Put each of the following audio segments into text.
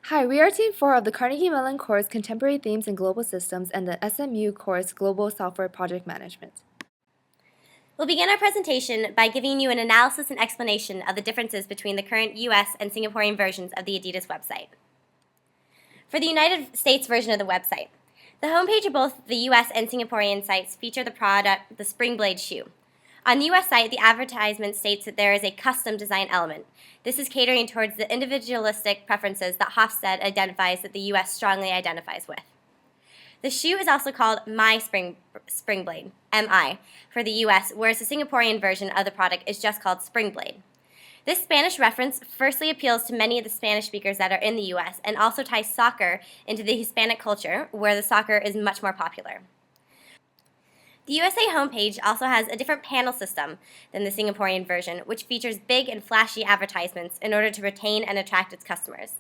Hi, we are Team 4 of the Carnegie Mellon course Contemporary Themes in Global Systems and the SMU course Global Software Project Management. We'll begin our presentation by giving you an analysis and explanation of the differences between the current US and Singaporean versions of the Adidas website. For the United States version of the website, the homepage of both the US and Singaporean sites feature the product, the Spring Blade shoe. On the US site, the advertisement states that there is a custom design element. This is catering towards the individualistic preferences that Hofstede identifies that the US strongly identifies with. The shoe is also called My Spring Blade, MI, for the US, whereas the Singaporean version of the product is just called Spring Blade. This Spanish reference firstly appeals to many of the Spanish speakers that are in the US and also ties soccer into the Hispanic culture, where the soccer is much more popular. The USA homepage also has a different panel system than the Singaporean version, which features big and flashy advertisements in order to retain and attract its customers.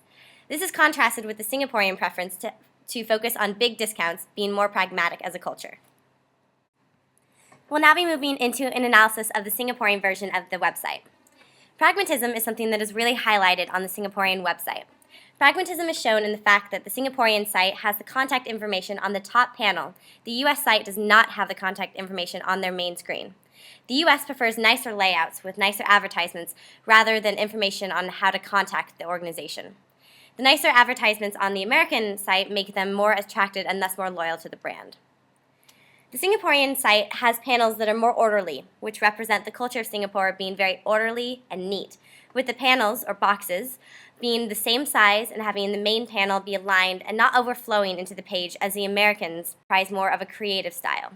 This is contrasted with the Singaporean preference to focus on big discounts, being more pragmatic as a culture. We'll now be moving into an analysis of the Singaporean version of the website. Pragmatism is something that is really highlighted on the Singaporean website. Pragmatism is shown in the fact that the Singaporean site has the contact information on the top panel. The US site does not have the contact information on their main screen. The US prefers nicer layouts with nicer advertisements rather than information on how to contact the organization. The nicer advertisements on the American site make them more attracted and thus more loyal to the brand. The Singaporean site has panels that are more orderly, which represent the culture of Singapore being very orderly and neat, with the panels, or boxes, being the same size and having the main panel be aligned and not overflowing into the page as the Americans prize more of a creative style.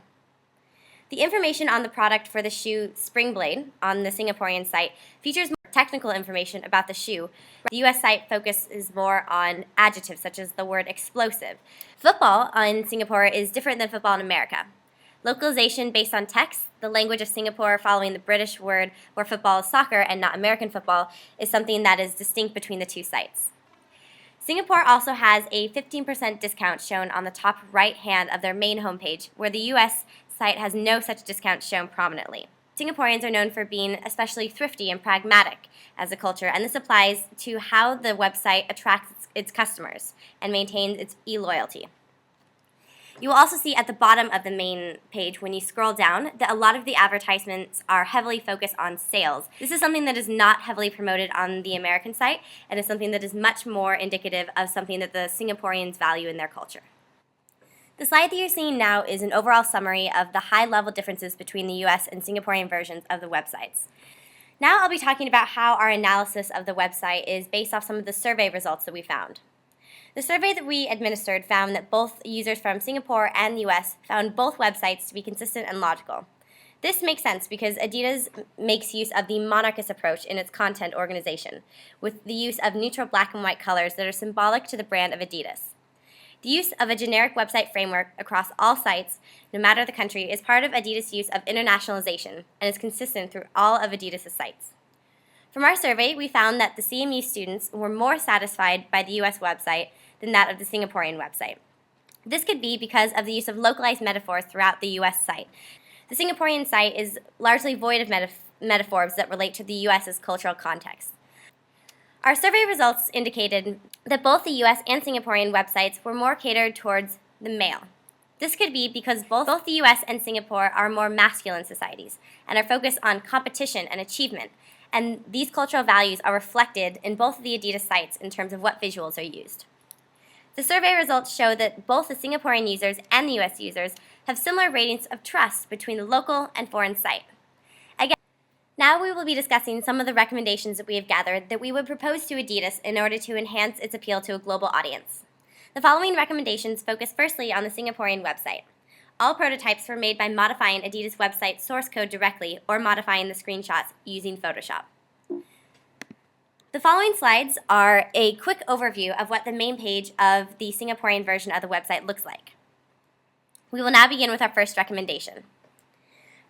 The information on the product for the shoe Spring Blade on the Singaporean site features more technical information about the shoe. The US site focuses more on adjectives such as the word explosive. Football in Singapore is different than football in America. Localization based on text, the language of Singapore following the British word where football is soccer and not American football, is something that is distinct between the two sites. Singapore also has a 15% discount shown on the top right hand of their main homepage, where the US site has no such discount shown prominently. Singaporeans are known for being especially thrifty and pragmatic as a culture, and this applies to how the website attracts its customers and maintains its e-loyalty. You will also see at the bottom of the main page when you scroll down that a lot of the advertisements are heavily focused on sales. This is something that is not heavily promoted on the American site and is something that is much more indicative of something that the Singaporeans value in their culture. The slide that you're seeing now is an overall summary of the high-level differences between the US and Singaporean versions of the websites. Now I'll be talking about how our analysis of the website is based off some of the survey results that we found. The survey that we administered found that both users from Singapore and the US found both websites to be consistent and logical. This makes sense because Adidas makes use of the monarchist approach in its content organization, with the use of neutral black and white colors that are symbolic to the brand of Adidas. The use of a generic website framework across all sites, no matter the country, is part of Adidas' use of internationalization and is consistent through all of Adidas' sites. From our survey, we found that the CMU students were more satisfied by the US website than that of the Singaporean website. This could be because of the use of localized metaphors throughout the US site. The Singaporean site is largely void of metaphors that relate to the US's cultural context. Our survey results indicated that both the US and Singaporean websites were more catered towards the male. This could be because both the US and Singapore are more masculine societies and are focused on competition and achievement, and these cultural values are reflected in both of the Adidas sites in terms of what visuals are used. The survey results show that both the Singaporean users and the US users have similar ratings of trust between the local and foreign site. Again, now we will be discussing some of the recommendations that we have gathered that we would propose to Adidas in order to enhance its appeal to a global audience. The following recommendations focus firstly on the Singaporean website. All prototypes were made by modifying Adidas' website source code directly or modifying the screenshots using Photoshop. The following slides are a quick overview of what the main page of the Singaporean version of the website looks like. We will now begin with our first recommendation.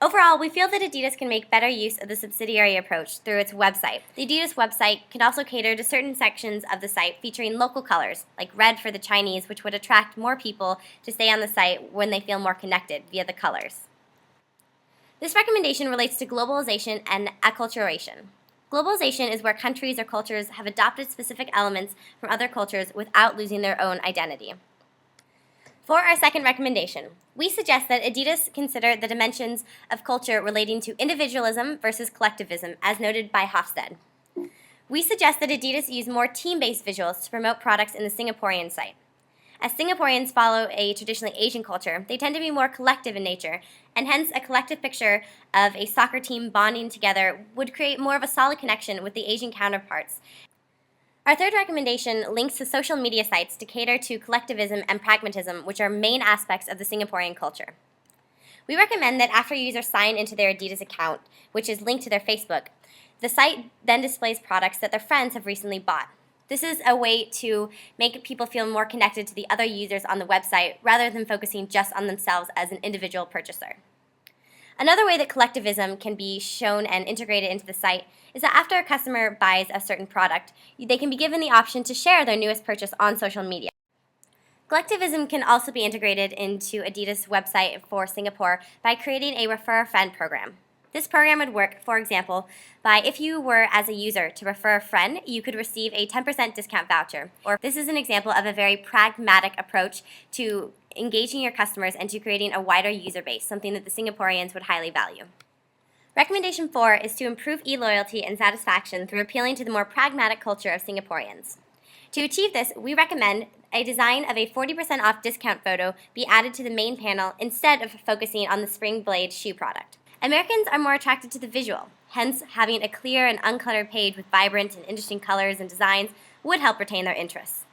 Overall, we feel that Adidas can make better use of the subsidiary approach through its website. The Adidas website can also cater to certain sections of the site featuring local colors, like red for the Chinese, which would attract more people to stay on the site when they feel more connected via the colors. This recommendation relates to globalization and acculturation. Globalization is where countries or cultures have adopted specific elements from other cultures without losing their own identity. For our second recommendation, we suggest that Adidas consider the dimensions of culture relating to individualism versus collectivism, as noted by Hofstede. We suggest that Adidas use more team-based visuals to promote products in the Singaporean site. As Singaporeans follow a traditionally Asian culture, they tend to be more collective in nature, and hence a collective picture of a soccer team bonding together would create more of a solid connection with the Asian counterparts. Our third recommendation links to social media sites to cater to collectivism and pragmatism, which are main aspects of the Singaporean culture. We recommend that after users sign into their Adidas account, which is linked to their Facebook, the site then displays products that their friends have recently bought. This is a way to make people feel more connected to the other users on the website rather than focusing just on themselves as an individual purchaser. Another way that collectivism can be shown and integrated into the site is that after a customer buys a certain product, they can be given the option to share their newest purchase on social media. Collectivism can also be integrated into Adidas' website for Singapore by creating a Refer a Friend program. This program would work, for example, by if you were, as a user, to refer a friend, you could receive a 10% discount voucher. Or this is an example of a very pragmatic approach to engaging your customers and to creating a wider user base, something that the Singaporeans would highly value. Recommendation 4 is to improve e-loyalty and satisfaction through appealing to the more pragmatic culture of Singaporeans. To achieve this, we recommend a design of a 40% off discount photo be added to the main panel instead of focusing on the Spring Blade shoe product. Americans are more attracted to the visual, hence having a clear and uncluttered page with vibrant and interesting colors and designs would help retain their interests.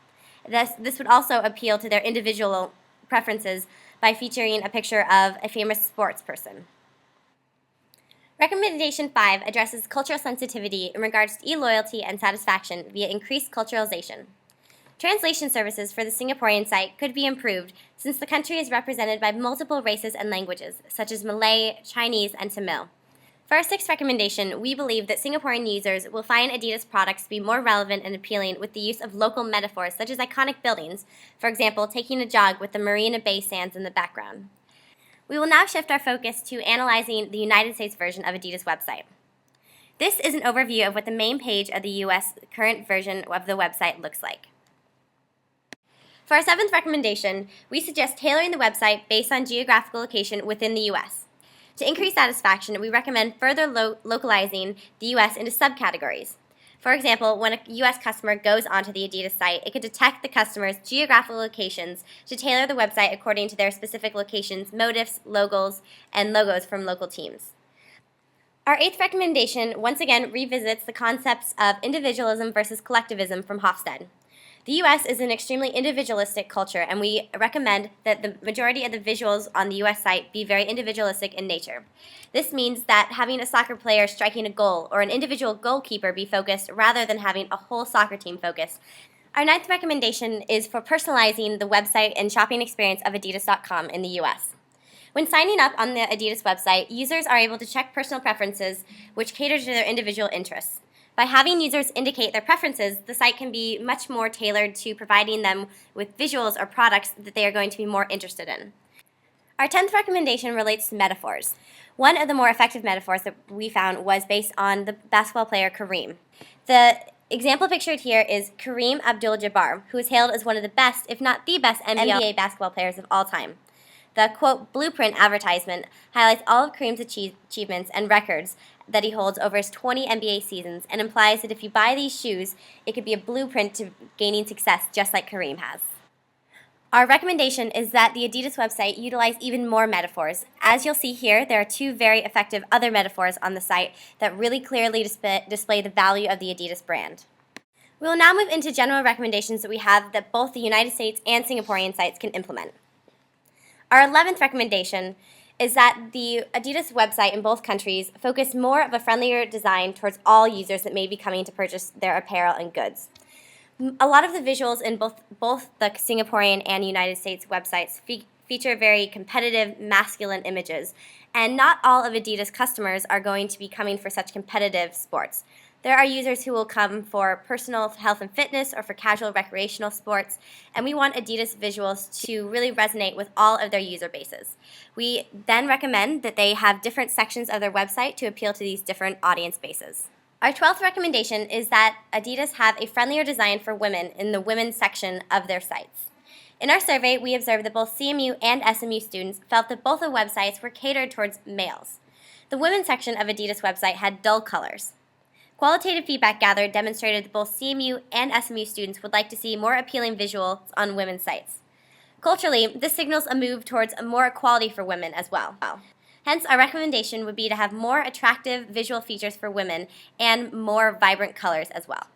This would also appeal to their individual preferences by featuring a picture of a famous sports person. Recommendation 5 addresses cultural sensitivity in regards to e-loyalty and satisfaction via increased culturalization. Translation services for the Singaporean site could be improved since the country is represented by multiple races and languages, such as Malay, Chinese, and Tamil. For our sixth recommendation, we believe that Singaporean users will find Adidas products to be more relevant and appealing with the use of local metaphors such as iconic buildings, for example, taking a jog with the Marina Bay Sands in the background. We will now shift our focus to analyzing the United States version of Adidas website. This is an overview of what the main page of the US current version of the website looks like. For our seventh recommendation, we suggest tailoring the website based on geographical location within the U.S. To increase satisfaction, we recommend further localizing the U.S. into subcategories. For example, when a U.S. customer goes onto the Adidas site, it could detect the customer's geographical locations to tailor the website according to their specific locations, motifs, logos, and logos from local teams. Our eighth recommendation once again revisits the concepts of individualism versus collectivism from Hofstede. The U.S. is an extremely individualistic culture, and we recommend that the majority of the visuals on the U.S. site be very individualistic in nature. This means that having a soccer player striking a goal or an individual goalkeeper be focused rather than having a whole soccer team focused. Our ninth recommendation is for personalizing the website and shopping experience of Adidas.com in the U.S. When signing up on the Adidas website, users are able to check personal preferences, which cater to their individual interests. By having users indicate their preferences, the site can be much more tailored to providing them with visuals or products that they are going to be more interested in. Our 10th recommendation relates to metaphors. One of the more effective metaphors that we found was based on the basketball player Kareem. The example pictured here is Kareem Abdul-Jabbar, who is hailed as one of the best, if not the best, NBA basketball players of all time. The, quote, blueprint advertisement highlights all of Kareem's achievements and records that he holds over his 20 NBA seasons and implies that if you buy these shoes, it could be a blueprint to gaining success just like Kareem has. Our recommendation is that the Adidas website utilize even more metaphors. As you'll see here, there are two very effective other metaphors on the site that really clearly display the value of the Adidas brand. We will now move into general recommendations that we have that both the United States and Singaporean sites can implement. Our 11th recommendation is that the Adidas website in both countries focus more of a friendlier design towards all users that may be coming to purchase their apparel and goods. A lot of the visuals in both the Singaporean and United States websites feature very competitive, masculine images, and not all of Adidas customers are going to be coming for such competitive sports. There are users who will come for personal health and fitness or for casual recreational sports, and we want Adidas visuals to really resonate with all of their user bases. We then recommend that they have different sections of their website to appeal to these different audience bases. Our 12th recommendation is that Adidas have a friendlier design for women in the women's section of their sites. In our survey, we observed that both CMU and SMU students felt that both the websites were catered towards males. The women's section of Adidas website had dull colors. Qualitative feedback gathered demonstrated that both CMU and SMU students would like to see more appealing visuals on women's sites. Culturally, this signals a move towards more equality for women as well. Hence, our recommendation would be to have more attractive visual features for women and more vibrant colors as well.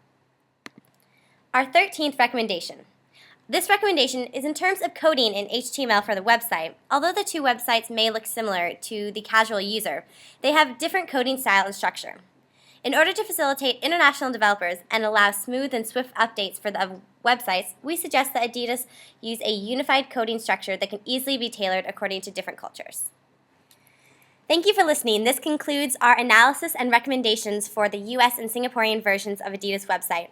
Our 13th recommendation. This recommendation is in terms of coding in HTML for the website. Although the two websites may look similar to the casual user, they have different coding style and structure. In order to facilitate international developers and allow smooth and swift updates for the websites, we suggest that Adidas use a unified coding structure that can easily be tailored according to different cultures. Thank you for listening. This concludes our analysis and recommendations for the US and Singaporean versions of Adidas website.